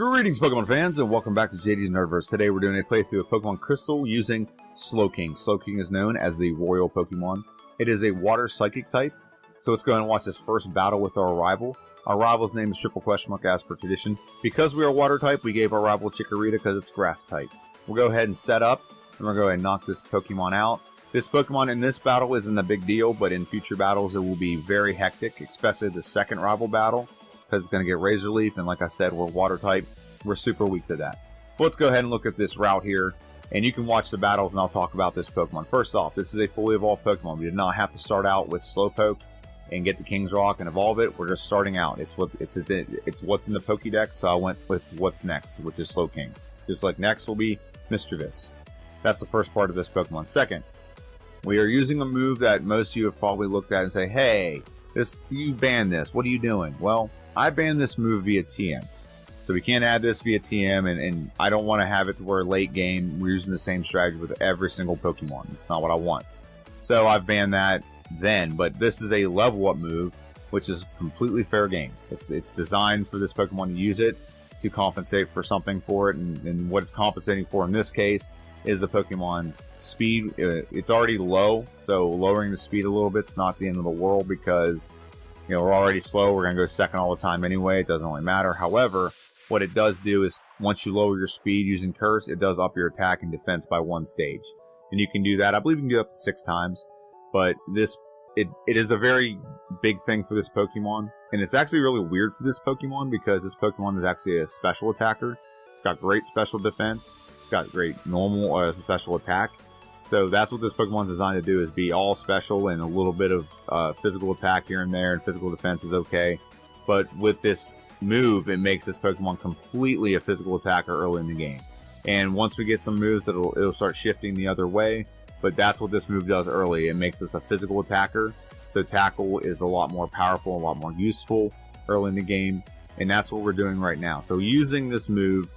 Greetings, Pokemon fans, and welcome back to JD's Nerdverse. Today we're doing a playthrough of Pokemon Crystal using Slowking. Slowking is known as the Royal Pokemon. It is a Water Psychic type, so let's go ahead and watch this first battle with our rival. Our rival's name is Triple Question Mark as per tradition. Because we are Water type, we gave our rival Chikorita because it's Grass type. We'll go ahead and set up, and we'll go ahead and knock this Pokemon out. This Pokemon in this battle isn't a big deal, but in future battles it will be very hectic, especially the second rival battle, because it's going to get Razor Leaf, and like I said, we're Water type. We're super weak to that. But let's go ahead and look at this route here, and you can watch the battles, and I'll talk about this Pokemon. First off, this is a fully evolved Pokemon. We did not have to start out with Slowpoke and get the King's Rock and evolve it. We're just starting out. It's what's in the Pokédex, so I went with what's next, which is Slowking. Just like next will be Mischievous. That's the first part of this Pokemon. Second, we are using a move that most of you have probably looked at and say, hey, you banned this. What are you doing? Well, I banned this move via TM. So we can't add this via TM, and I don't want to have it to where late game we're using the same strategy with every single Pokemon. It's not what I want. So I've banned that then, but this is a level up move, which is completely fair game. It's designed for this Pokemon to use it to compensate for something for it, and what it's compensating for in this case is the Pokemon's speed. It's already low, so lowering the speed a little bit is not the end of the world because, you know, we're already slow. We're going to go second all the time anyway. It doesn't really matter. However, what it does do is once you lower your speed using Curse, it does up your attack and defense by one stage. And you can do that. I believe you can do it up to 6 times. But it is a very big thing for this Pokemon. And it's actually really weird for this Pokemon because this Pokemon is actually a special attacker. It's got great special defense. It's got great normal or special attack. So that's what this Pokemon's designed to do, is be all special and a little bit of physical attack here and there, and physical defense is okay. But with this move, it makes this Pokemon completely a physical attacker early in the game. And once we get some moves, it'll start shifting the other way. But that's what this move does early. It makes us a physical attacker. So Tackle is a lot more powerful, a lot more useful early in the game. And that's what we're doing right now. So using this move,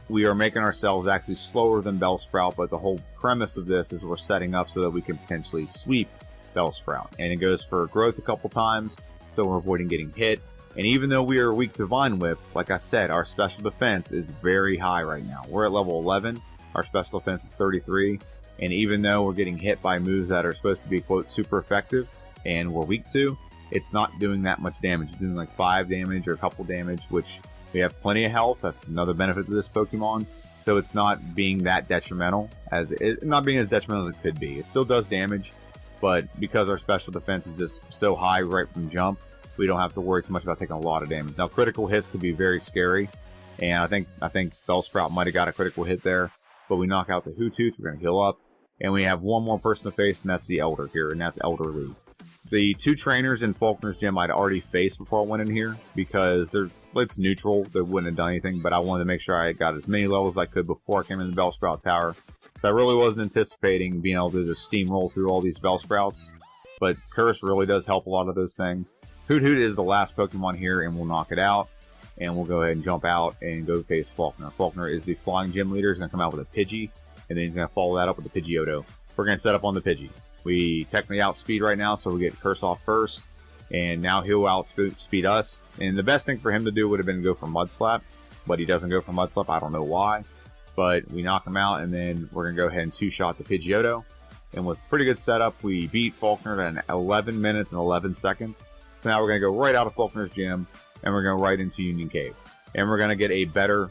we are making ourselves actually slower than Bellsprout. But the whole premise of this is we're setting up so that we can potentially sweep Bellsprout. And it goes for growth a couple times, so we're avoiding getting hit. And even though we are weak to Vine Whip, like I said, our special defense is very high right now. We're at level 11. Our special defense is 33. And even though we're getting hit by moves that are supposed to be, quote, super effective and we're weak to, it's not doing that much damage. It's doing like 5 damage or a couple damage, which we have plenty of health. That's another benefit to this Pokemon. So it's not being that detrimental, not being as detrimental as it could be. It still does damage, but because our special defense is just so high right from jump, we don't have to worry too much about taking a lot of damage. Now, critical hits could be very scary, and I think Bellsprout might have got a critical hit there, but we knock out the Hoothoot, we're going to heal up, and we have one more person to face, and that's the Elder here, and that's Elderly. The 2 trainers in Falkner's Gym I'd already faced before I went in here, because it's neutral, they wouldn't have done anything, but I wanted to make sure I got as many levels as I could before I came in the Bellsprout Tower. So I really wasn't anticipating being able to just steamroll through all these Bellsprouts, but Curse really does help a lot of those things. Hoothoot is the last Pokemon here, and we'll knock it out. And we'll go ahead and jump out and go face Falkner. Falkner is the flying gym leader. He's going to come out with a Pidgey, and then he's going to follow that up with a Pidgeotto. We're going to set up on the Pidgey. We technically outspeed right now, so we get Curse off first, and now he'll outspeed us. And the best thing for him to do would have been to go for Mud Slap, but he doesn't go for Mud Slap. I don't know why, but we knock him out, and then we're going to go ahead and 2-shot the Pidgeotto. And with pretty good setup, we beat Falkner in 11 minutes and 11 seconds. So now we're going to go right out of Falkner's Gym, and we're going right into Union Cave. And we're going to get a better,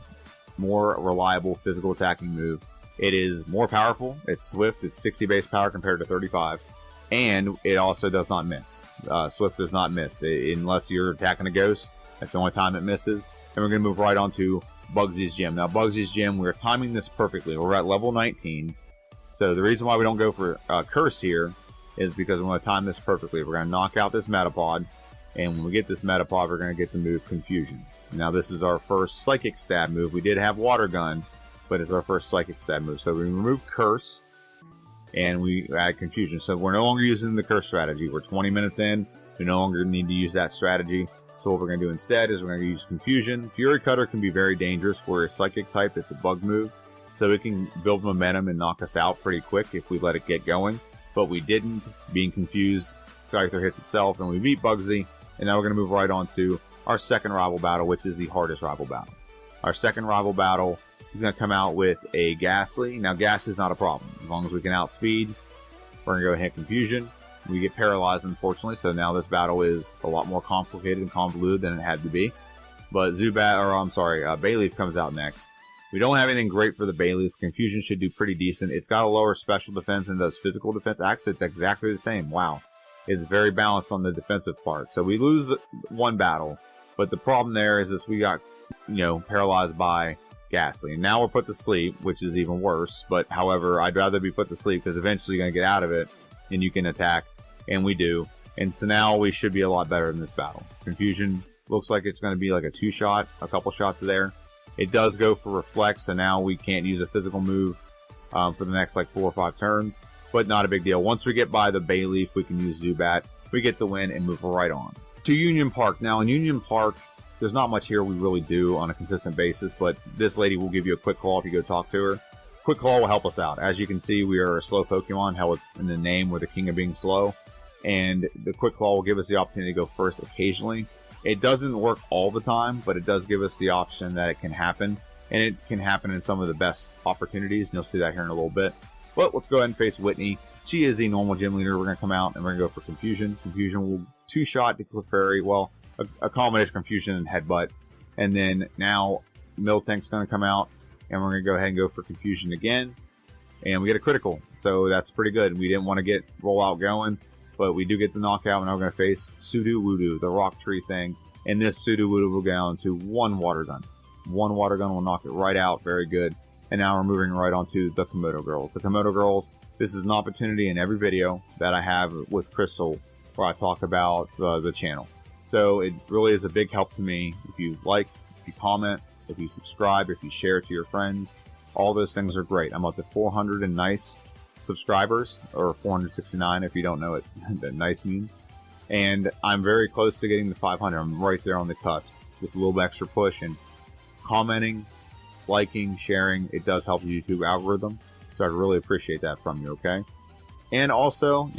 more reliable physical attacking move. It is more powerful, it's swift, it's 60 base power compared to 35, and it also does not miss. Swift does not miss, unless you're attacking a ghost. That's the only time it misses. And we're going to move right on to Bugsy's Gym. Now, Bugsy's Gym, we're timing this perfectly. We're at level 19. So the reason why we don't go for Curse here is because we want to time this perfectly. We're going to knock out this Metapod, and when we get this Metapod, we're going to get the move Confusion. Now, this is our first Psychic Stab move. We did have Water Gun, but it's our first Psychic Stab move. So we remove Curse, and we add Confusion. So we're no longer using the Curse strategy. We're 20 minutes in. We no longer need to use that strategy. So what we're going to do instead is we're going to use Confusion. Fury Cutter can be very dangerous. We're a Psychic type. It's a bug move. So it can build momentum and knock us out pretty quick if we let it get going. But we didn't. Being confused, Scyther hits itself, and we beat Bugsy. And now we're going to move right on to our second rival battle, which is the hardest rival battle. Our second rival battle, he's going to come out with a Ghastly. Now, Ghastly is not a problem. As long as we can outspeed, we're going to go ahead and hit Confusion. We get paralyzed, unfortunately, so now this battle is a lot more complicated and convoluted than it had to be. But Bayleaf comes out next. We don't have anything great for the Bayleaf. Confusion should do pretty decent. It's got a lower special defense than it does physical defense. Actually, it's exactly the same. Wow. It's very balanced on the defensive part. So we lose one battle. But the problem there is this: we got, paralyzed by Ghastly. And now we're put to sleep, which is even worse. But, however, I'd rather be put to sleep because eventually you're going to get out of it and you can attack. And we do. And so now we should be a lot better in this battle. Confusion looks like it's going to be like a 2-shot, a couple shots there. It does go for Reflect, so now we can't use a physical move for the next like 4 or 5 turns. But not a big deal. Once we get by the Bayleaf, we can use Zubat. We get the win and move right on. To Union Park. Now in Union Park, there's not much here we really do on a consistent basis, but this lady will give you a quick claw if you go talk to her. Quick claw will help us out. As you can see, we are a slow Pokemon, how it's in the name, we're the king of being slow. And the Quick Claw will give us the opportunity to go first occasionally. It doesn't work all the time, but it does give us the option that it can happen. And it can happen in some of the best opportunities, and you'll see that here in a little bit. But let's go ahead and face Whitney. She is a normal gym leader. We're going to come out and we're going to go for Confusion. Confusion will 2-shot to Clefairy. Well, a combination of Confusion and Headbutt. And then now Miltank's going to come out, and we're going to go ahead and go for Confusion again. And we get a critical. So that's pretty good. We didn't want to get rollout going, but we do get the knockout, and now we're going to face Sudowoodo, the rock tree thing. And this Sudowoodo will go down to 1 Water Gun. 1 Water Gun will knock it right out. Very good. And now we're moving right on to the Komodo Girls. The Komodo Girls, this is an opportunity in every video that I have with Crystal where I talk about the channel. So it really is a big help to me. If you like, if you comment, if you subscribe, if you share it to your friends, all those things are great. I'm up to 400 and nice subscribers, or 469 if you don't know what that nice means. And I'm very close to getting to 500. I'm right there on the cusp. Just a little extra push, and commenting, liking, sharing, it does help the YouTube algorithm. So I'd really appreciate that from you, okay? And also,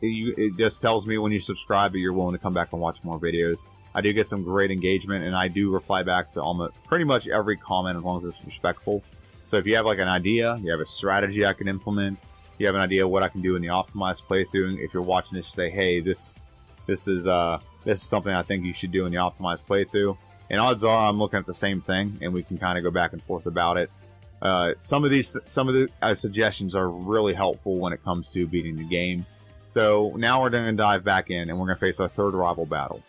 it just tells me when you subscribe that you're willing to come back and watch more videos. I do get some great engagement, and I do reply back to almost pretty much every comment as long as it's respectful. So if you have like an idea, you have a strategy I can implement, you have an idea what I can do in the optimized playthrough, if you're watching this, say, hey, this is something I think you should do in the optimized playthrough. And odds are I'm looking at the same thing, and we can kind of go back and forth about it. Some of the suggestions are really helpful when it comes to beating the game. So now we're going to dive back in, and we're going to face our third rival battle.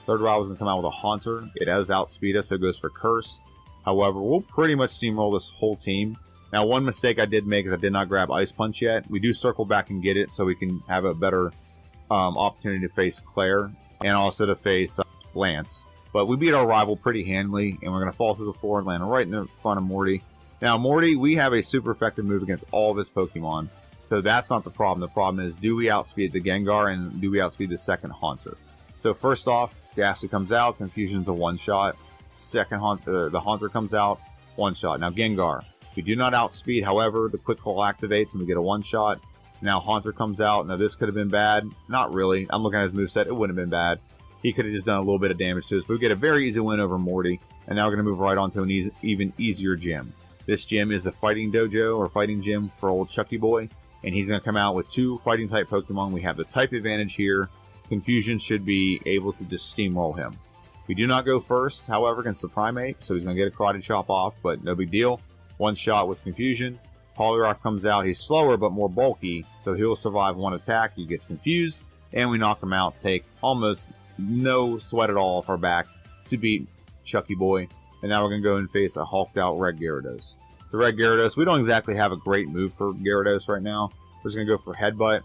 Third rival is going to come out with a Haunter. It does outspeed us, so it goes for Curse. However, we'll pretty much steamroll this whole team. Now, one mistake I did make is I did not grab Ice Punch yet. We do circle back and get it, so we can have a better opportunity to face Claire and also to face Lance. But we beat our rival pretty handily, and we're going to fall through the floor and land right in front of Morty. Now, Morty, we have a super effective move against all of his Pokemon, so that's not the problem. The problem is, do we outspeed the Gengar, and do we outspeed the second Haunter? So first off, Ghastly comes out, Confusion's a 1-shot. Second Haunter, the Haunter comes out, 1-shot. Now Gengar, we do not outspeed, however, the Quick Claw activates and we get a 1-shot. Now Haunter comes out. Now this could have been bad. Not really. I'm looking at his moveset. It wouldn't have been bad. He could have just done a little bit of damage to us, but we get a very easy win over Morty. And now we're going to move right on to an even easier gym. This gym is a fighting dojo, or fighting gym for old Chucky Boy. And he's going to come out with 2 fighting type Pokemon. We have the type advantage here. Confusion should be able to just steamroll him. We do not go first, however, against the Primate, so he's going to get a Karate Chop off, but no big deal. 1-shot with Confusion. Poliwrath comes out. He's slower, but more bulky, so he'll survive 1 attack. He gets confused, and we knock him out. Take almost no sweat at all off our back to beat Chucky Boy. And now we're going to go and face a hulked out Red Gyarados. The Red Gyarados, we don't exactly have a great move for Gyarados right now. We're just going to go for Headbutt.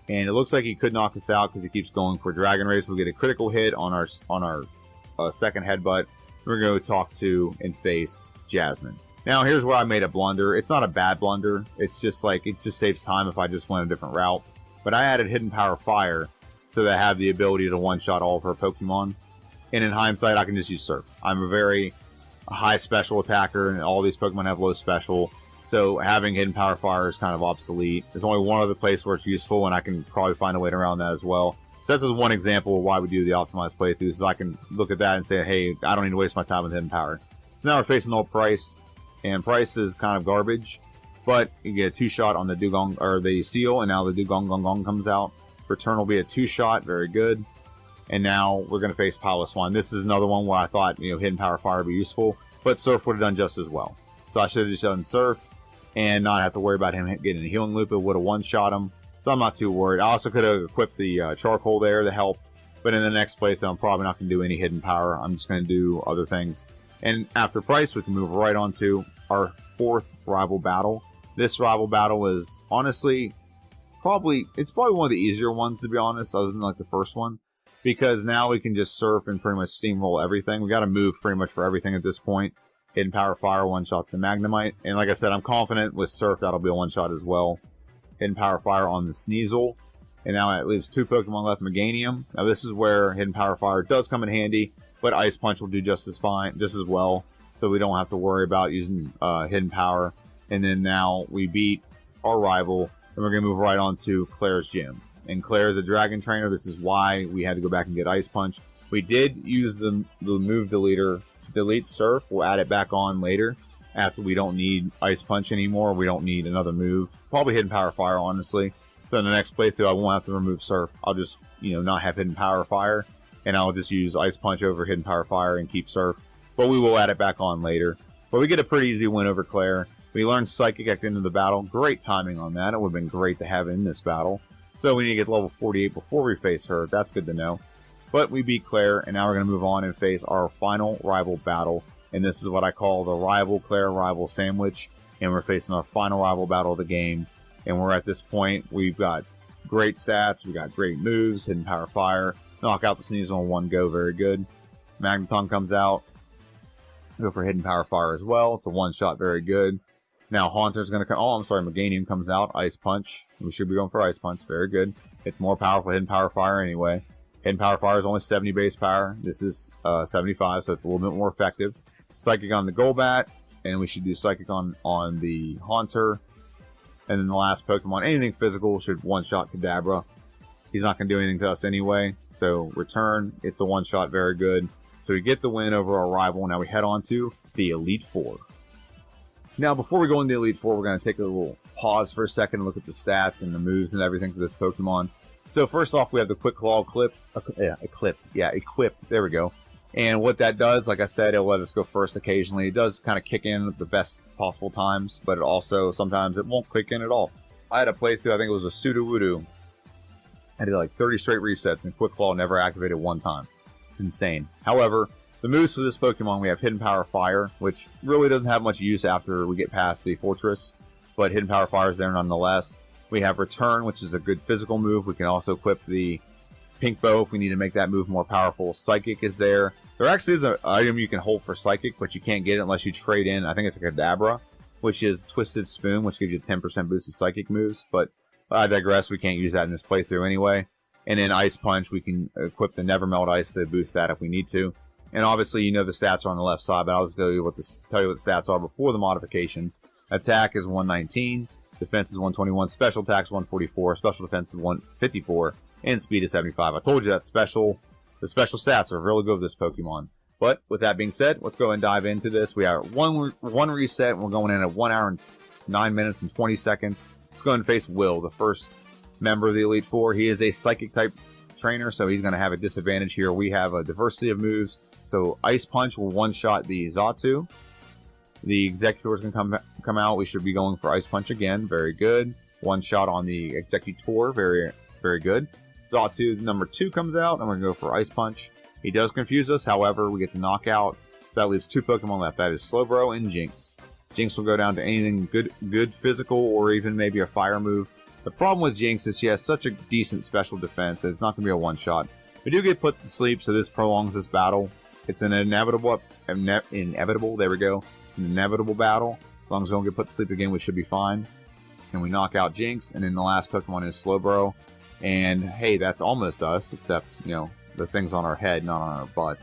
And it looks like he could knock us out because he keeps going for Dragon Race. We'll get a critical hit on our second Headbutt. We're going to talk to and face Jasmine. Now, here's where I made a blunder. It's not a bad blunder. It's just like, it just saves time if I just went a different route. But I added Hidden Power Fire so that I have the ability to one-shot all of her Pokemon. And in hindsight, I can just use Surf. I'm a very high special attacker, and all these Pokemon have low special. So having Hidden Power Fire is kind of obsolete. There's only one other place where it's useful, and I can probably find a way around that as well. So that's just one example of why we do the optimized playthroughs. So I can look at that and say, hey, I don't need to waste my time with Hidden Power. So now we're facing old Price, and Price is kind of garbage, but you get a 2-shot on the Dugong, or the Seal, and now the Dugong Gong Gong comes out. Return will be a 2-shot, very good. And now we're going to face Piloswine. This is another one where I thought, Hidden Power Fire would be useful, but Surf would have done just as well. So I should have just done Surf and not have to worry about him getting a healing loop. It would have one-shot him, so I'm not too worried. I also could have equipped the Charcoal there to help, but in the next playthrough, I'm probably not going to do any Hidden Power. I'm just going to do other things. And after Price, we can move right on to our 4th rival battle. This rival battle is honestly probably one of the easier ones, to be honest, other than like the first one, because now we can just surf and pretty much steamroll everything. We got to move pretty much for everything at this point. Hidden Power Fire one-shots the Magnemite, and like I said, I'm confident with Surf that'll be a one-shot as well. Hidden Power Fire on the Sneasel, and now it leaves 2 Pokemon left, Meganium. Now this is where Hidden Power Fire does come in handy, but Ice Punch will do just as well, so we don't have to worry about using Hidden Power. And then now we beat our rival, and we're going to move right on to Claire's gym. And Claire is a Dragon Trainer. This is why we had to go back and get Ice Punch. We did use the move deleter to delete Surf. We'll add it back on later after we don't need Ice Punch anymore. We don't need another move. Probably Hidden Power Fire, honestly. So in the next playthrough, I won't have to remove Surf. I'll just, not have Hidden Power Fire, and I'll just use Ice Punch over Hidden Power Fire and keep Surf. But we will add it back on later. But we get a pretty easy win over Claire. We learned Psychic at the end of the battle. Great timing on that. It would have been great to have in this battle. So we need to get level 48 before we face her. That's good to know. But we beat Claire, and now we're going to move on and face our final rival battle. And this is what I call the Rival Claire Rival Sandwich. And we're facing our final rival battle of the game. And we're at this point, we've got great stats, we've got great moves, Hidden Power Fire, knock out the Sneasel in one go, very good. Magneton comes out, go for Hidden Power Fire as well. It's a one-shot, very good. Now Haunter's going to come, Meganium comes out, Ice Punch. We should be going for Ice Punch, very good. It's more powerful Hidden Power Fire anyway. Hidden Power Fire is only 70 base power. This is 75, so it's a little bit more effective. Psychic on the Golbat, and we should do Psychic on the Haunter. And then the last Pokemon, anything physical, should one-shot Kadabra. He's not going to do anything to us anyway. So return, it's a one-shot, very good. So we get the win over our rival. Now we head on to the Elite Four. Now before we go into the Elite Four, we're going to take a little pause for a second and look at the stats and the moves and everything for this Pokemon. So first off, we have the Quick Claw equipped. There we go. And what that does, like I said, it'll let us go first occasionally. It does kind of kick in at the best possible times, but it also, sometimes it won't kick in at all. I had a playthrough, I think it was a Sudowoodo. I did like 30 straight resets, and Quick Claw never activated one time. It's insane. However, the moves for this Pokemon, we have Hidden Power Fire, which really doesn't have much use after we get past the Fortress, but Hidden Power Fire is there nonetheless. We have Return, which is a good physical move. We can also equip the Pink Bow if we need to make that move more powerful. Psychic is there. There actually is an item you can hold for Psychic, but you can't get it unless you trade in, I think it's a Kadabra, which is Twisted Spoon, which gives you 10% boost to Psychic moves, but I digress, we can't use that in this playthrough anyway. And then Ice Punch, we can equip the Never Melt Ice to boost that if we need to. And obviously, the stats are on the left side, but I'll just tell you what the stats are before the modifications. Attack is 119, Defense is 121, Special Attack is 144, Special Defense is 154, and Speed is 75. I told you that the special stats are really good with this Pokemon. But with that being said, let's go and dive into this. We have one reset, and we're going in at 1 hour and 9 minutes and 20 seconds. Let's go and face Will, the first member of the Elite Four. He is a Psychic type trainer, so he's going to have a disadvantage here. We have a diversity of moves. So Ice Punch will one-shot the Xatu. The Executor is going to come out. We should be going for Ice Punch again. Very good. One shot on the Executor. Very, very good. Xatu number 2 comes out, and we're going to go for Ice Punch. He does confuse us, however, we get the knockout. So that leaves 2 Pokemon left. That is Slowbro and Jinx. Jinx will go down to anything good physical, or even maybe a fire move. The problem with Jinx is she has such a decent special defense that it's not going to be a one-shot. We do get put to sleep, so this prolongs this battle. It's an inevitable, there we go. It's an inevitable battle. As long as we don't get put to sleep again, we should be fine. And we knock out Jinx, and then the last Pokemon is Slowbro. And hey, that's almost us, except, the thing's on our head, not on our butt.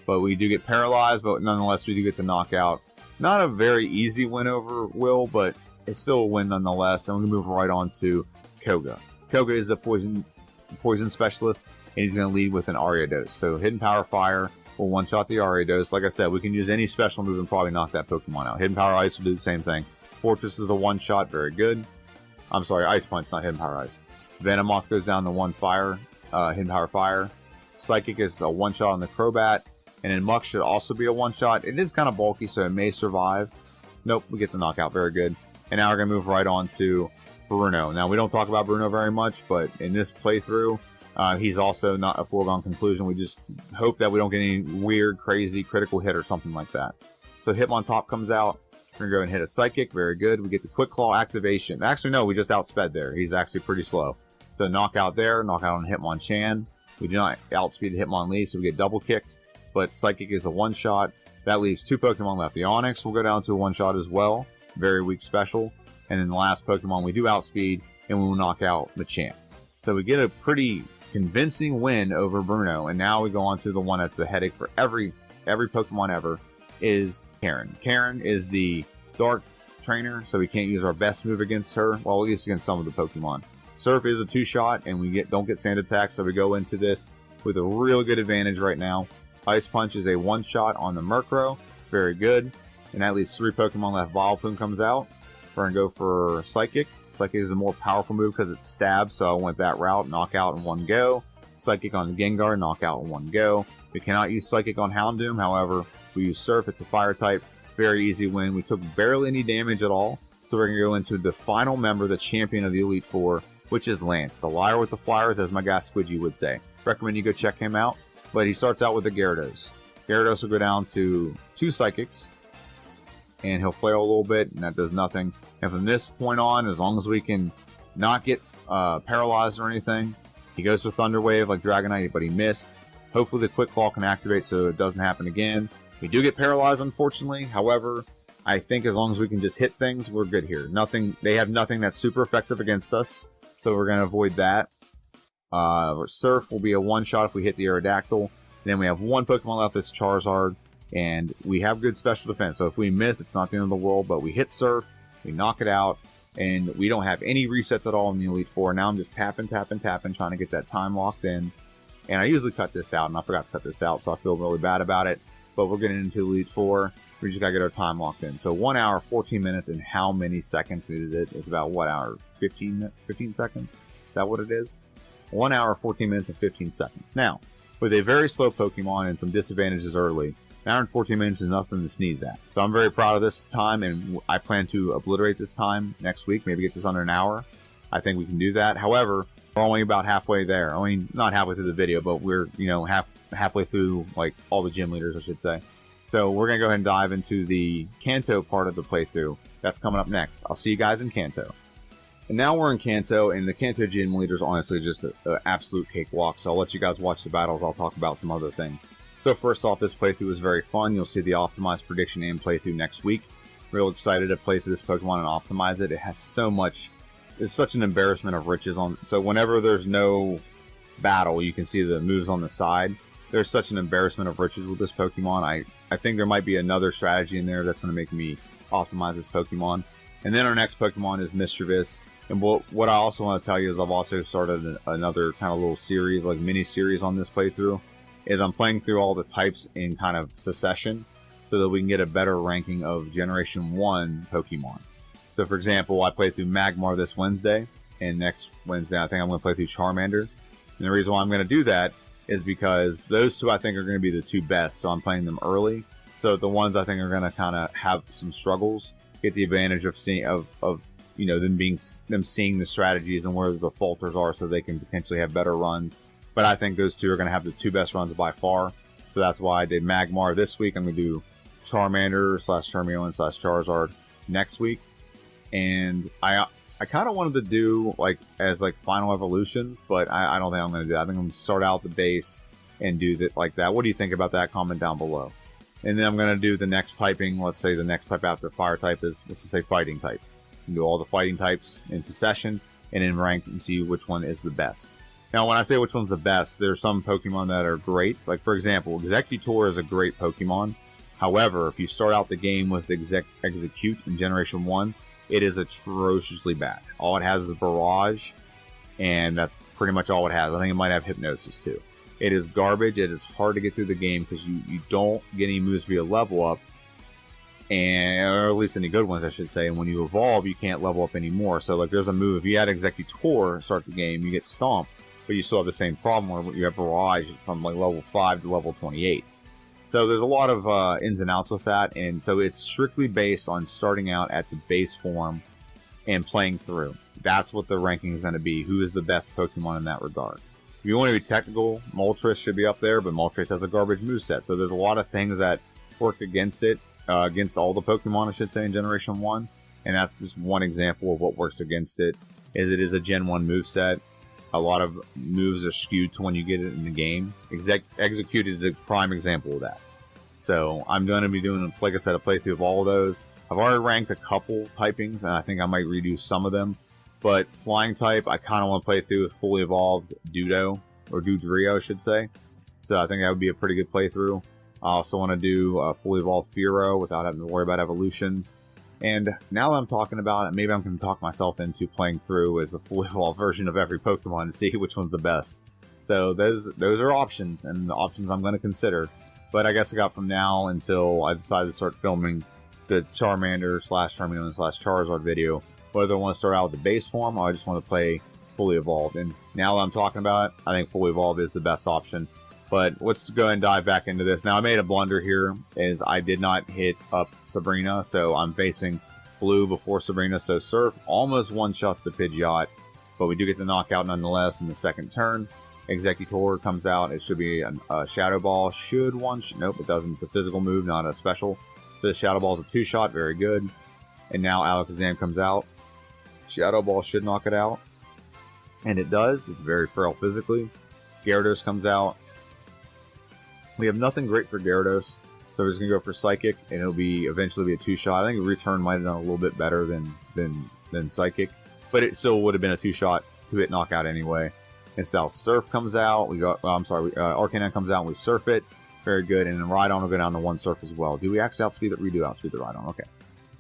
But we do get paralyzed, but nonetheless, we do get the knockout. Not a very easy win over Will, but it's still a win nonetheless. And we're going to move right on to Koga. Koga is a poison specialist, and he's going to lead with an Ariados. So Hidden Power Fire, will one-shot the Ariados. Like I said, we can use any special move and probably knock that Pokemon out. Hidden Power Ice will do the same thing. Fortress is a one-shot, very good. I'm sorry, Ice Punch, not Hidden Power Ice. Venomoth goes down to 1 fire, Hidden Power Fire. Psychic is a one-shot on the Crobat. And then Muck should also be a one-shot. It is kind of bulky, so it may survive. Nope, we get the knockout, very good. And now we're going to move right on to Bruno. Now, we don't talk about Bruno very much, but in this playthrough, he's also not a foregone conclusion. We just hope that we don't get any weird, crazy, critical hit or something like that. So Hitmontop comes out. We're going to go and hit a Psychic. Very good. We get the Quick Claw activation. Actually, no, we just outsped there. He's actually pretty slow. So knockout there, knockout on Hitmonchan. We do not outspeed the Hitmonlee, so we get double kicked. But Psychic is a one-shot. That leaves 2 Pokemon left. The Onix will go down to a one-shot as well. Very weak special. And then the last Pokemon we do outspeed, and we will knock out Machamp. So we get a pretty convincing win over Bruno. And now we go on to the one that's the headache for every Pokemon ever, is Karen. Karen is the Dark Trainer, so we can't use our best move against her. Well, at least against some of the Pokemon. Surf is a 2-shot, and we don't get Sand Attack, so we go into this with a real good advantage right now. Ice Punch is a one-shot on the Murkrow. Very good. And that leaves 3 Pokemon left. Vileplume comes out. We're going to go for Psychic. Psychic is a more powerful move because it stabs, so I went that route. Knockout in one go. Psychic on Gengar, knockout in one go. We cannot use Psychic on Houndoom. However, we use Surf. It's a fire type. Very easy win. We took barely any damage at all. So we're going to go into the final member, the champion of the Elite Four, which is Lance. The liar with the flyers, as my guy Squidgy would say. Recommend you go check him out. But he starts out with the Gyarados. Gyarados will go down to 2 Psychics. And he'll flail a little bit, and that does nothing. And from this point on, as long as we can not get paralyzed or anything, he goes for Thunder Wave like Dragonite, but he missed. Hopefully the Quick Claw can activate so it doesn't happen again. We do get paralyzed, unfortunately. However, I think as long as we can just hit things, we're good here. They have nothing that's super effective against us, so we're going to avoid that. Surf will be a one-shot if we hit the Aerodactyl. And then we have 1 Pokemon left, that's Charizard. And we have good special defense. So if we miss, it's not the end of the world. But we hit Surf, we knock it out, and we don't have any resets at all in the Elite Four. Now I'm just tapping, trying to get that time locked in. And I usually cut this out, and I forgot to cut this out, so I feel really bad about it. But we're getting into Elite Four. We just got to get our time locked in. So 1 hour, 14 minutes, and how many seconds is it? It's about, what, hour? 15 seconds? Is that what it is? 1 hour, 14 minutes, and 15 seconds. Now, with a very slow Pokemon and some disadvantages early, an hour and 14 minutes is nothing to sneeze at. So I'm very proud of this time, and I plan to obliterate this time next week. Maybe get this under an hour. I think we can do that. However, we're only about halfway there. I mean, not halfway through the video, but we're, halfway through, like, all the gym leaders, I should say. So we're going to go ahead and dive into the Kanto part of the playthrough. That's coming up next. I'll see you guys in Kanto. And now we're in Kanto, and the Kanto gym leaders honestly just an absolute cakewalk. So I'll let you guys watch the battles. I'll talk about some other things. So first off, this playthrough was very fun. You'll see the optimized prediction and playthrough next week. Real excited to play through this Pokemon and optimize it. It has so much. It's such an embarrassment of riches on. So whenever there's no battle, you can see the moves on the side. There's such an embarrassment of riches with this Pokemon. I think there might be another strategy in there that's going to make me optimize this Pokemon. And then our next Pokemon is Mischievous. And what I also want to tell you is I've also started another kind of little series, like mini series on this playthrough. Is I'm playing through all the types in kind of succession so that we can get a better ranking of Generation 1 Pokemon. So for example, I played through Magmar this Wednesday, and next Wednesday I think I'm going to play through Charmander. And the reason why I'm going to do that is because those two I think are going to be the 2 best, so I'm playing them early. So the ones I think are going to kind of have some struggles, get the advantage of seeing them seeing the strategies and where the falters are, so they can potentially have better runs. But I think those two are going to have the 2 best runs by far. So that's why I did Magmar this week. I'm going to do Charmander / Charmeleon / Charizard next week. And I kind of wanted to do as final evolutions, but I don't think I'm going to do that. I think I'm going to start out the base and do that like that. What do you think about that? Comment down below. And then I'm going to do the next typing. Let's say the next type after fire type is, let's just say, fighting type. And do all the fighting types in succession and in rank and see which one is the best. Now, when I say which one's the best, there's some Pokemon that are great. Like, for example, Exeggutor is a great Pokemon. However, if you start out the game with Execute in Generation 1, it is atrociously bad. All it has is Barrage, and that's pretty much all it has. I think it might have Hypnosis, too. It is garbage. It is hard to get through the game because you don't get any moves via level up, or at least any good ones, I should say. And when you evolve, you can't level up anymore. So like, there's a move. If you had Executor start the game, you get Stomp, but you still have the same problem where you have Barrage from like level 5 to level 28. So there's a lot of ins and outs with that, and so it's strictly based on starting out at the base form and playing through. That's what the ranking is going to be. Who is the best Pokemon in that regard? If you want to be technical, Moltres should be up there, but Moltres has a garbage moveset. So there's a lot of things that work against it, against all the Pokemon, I should say, in Generation 1. And that's just one example of what works against it, is it is a Gen 1 moveset. A lot of moves are skewed to when you get it in the game. Execute is a prime example of that. So I'm going to be doing, like I said, a playthrough of all of those. I've already ranked a couple typings, and I think I might redo some of them. But flying type, I kind of want to play through with fully evolved Dudo, or Dugtrio, I should say. So I think that would be a pretty good playthrough. I also want to do fully evolved Fearow without having to worry about evolutions. And now that I'm talking about it, maybe I'm going to talk myself into playing through as a fully evolved version of every Pokemon and see which one's the best. So those are options, and the options I'm going to consider. But I guess I got from now until I decide to start filming the Charmander / Charmeleon / Charizard video, whether I want to start out with the base form or I just want to play fully evolved. And now that I'm talking about it, I think fully evolved is the best option. But let's go ahead and dive back into this. Now, I made a blunder here, as I did not hit up Sabrina, so I'm facing blue before Sabrina. So Surf almost one-shots the Pidgeot, but we do get the knockout nonetheless in the second turn. Executor comes out. It should be a Shadow Ball. Nope, it doesn't. It's a physical move, not a special. So Shadow Ball is a 2-shot. Very good. And now Alakazam comes out. Shadow Ball should knock it out. And it does. It's very frail physically. Gyarados comes out. We have nothing great for Gyarados, so we're just going to go for Psychic, and it'll be eventually be a 2-shot. I think Return might have done a little bit better than Psychic, but it still would have been a 2-shot to hit knockout anyway. And so Surf comes out. Arcanine comes out, and we Surf it. Very good. And then Rhydon will go down to 1 Surf as well. Do we actually outspeed it? We do outspeed the Rhydon. Okay.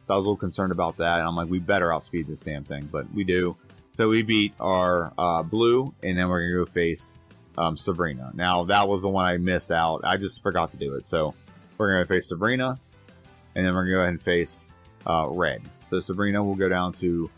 So I was a little concerned about that, and I'm like, we better outspeed this damn thing, but we do. So we beat our blue, and then we're going to go face Sabrina. Now, that was the one I missed out. I just forgot to do it. So we're going to face Sabrina, and then we're going to go ahead and face Red. So Sabrina will go down to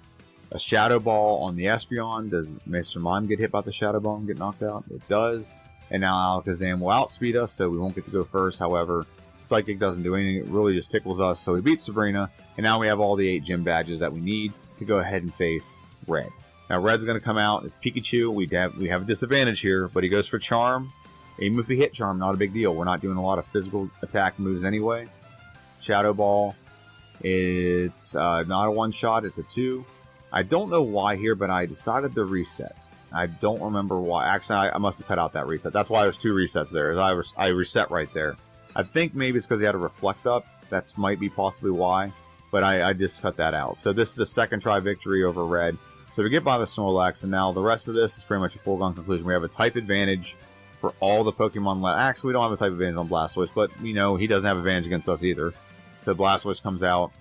a Shadow Ball on the Espeon. Does Mr. Mime get hit by the Shadow Ball and get knocked out? It does. And now Alakazam will outspeed us, so we won't get to go first. However, Psychic doesn't do anything. It really just tickles us. So we beat Sabrina, and now we have all the 8 gym badges that we need to go ahead and face Red. Now, Red's going to come out as Pikachu. We have a disadvantage here, but he goes for Charm. Even if we hit Charm, not a big deal. We're not doing a lot of physical attack moves anyway. Shadow Ball. It's not a 1-shot. It's a 2. I don't know why here, but I decided to reset. I don't remember why. Actually, I must have cut out that reset. That's why there's 2 resets there. I reset right there. I think maybe it's because he had a Reflect Up. That might be possibly why. But I just cut that out. So this is the second try victory over Red. So we get by the Snorlax, and now the rest of this is pretty much a foregone conclusion. We have a type advantage for all the Pokemon left. Actually, we don't have a type advantage on Blastoise, but, you know, he doesn't have advantage against us either. So Blastoise comes out,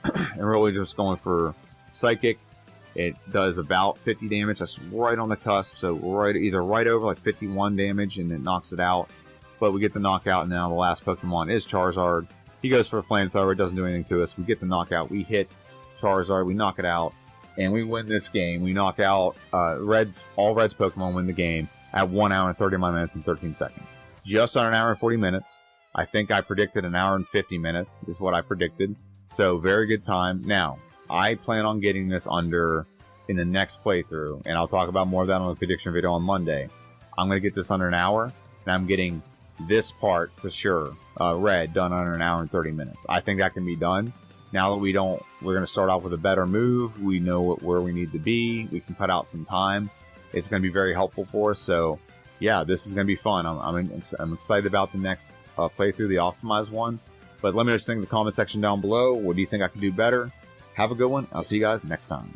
and really just going for Psychic. It does about 50 damage. That's right on the cusp, so either right over, like 51 damage, and it knocks it out. But we get the knockout, and now the last Pokemon is Charizard. He goes for a Flamethrower. It doesn't do anything to us. We get the knockout. We hit Charizard. We knock it out. And we win this game. We knock out all Red's Pokemon win the game at 1 hour and 39 minutes and 13 seconds. Just on 1 hour and 40 minutes. I think I predicted 1 hour and 50 minutes is what I predicted. So very good time. Now, I plan on getting this under in the next playthrough. And I'll talk about more of that on the prediction video on Monday. I'm going to get this under 1 hour. And I'm getting this part for sure, Red, done under 1 hour and 30 minutes. I think that can be done. Now that we're going to start off with a better move. We know where we need to be. We can cut out some time. It's going to be very helpful for us. So, yeah, this is going to be fun. I'm excited about the next playthrough, the optimized one. But let me know what you think in the comment section down below. What do you think I can do better? Have a good one. I'll see you guys next time.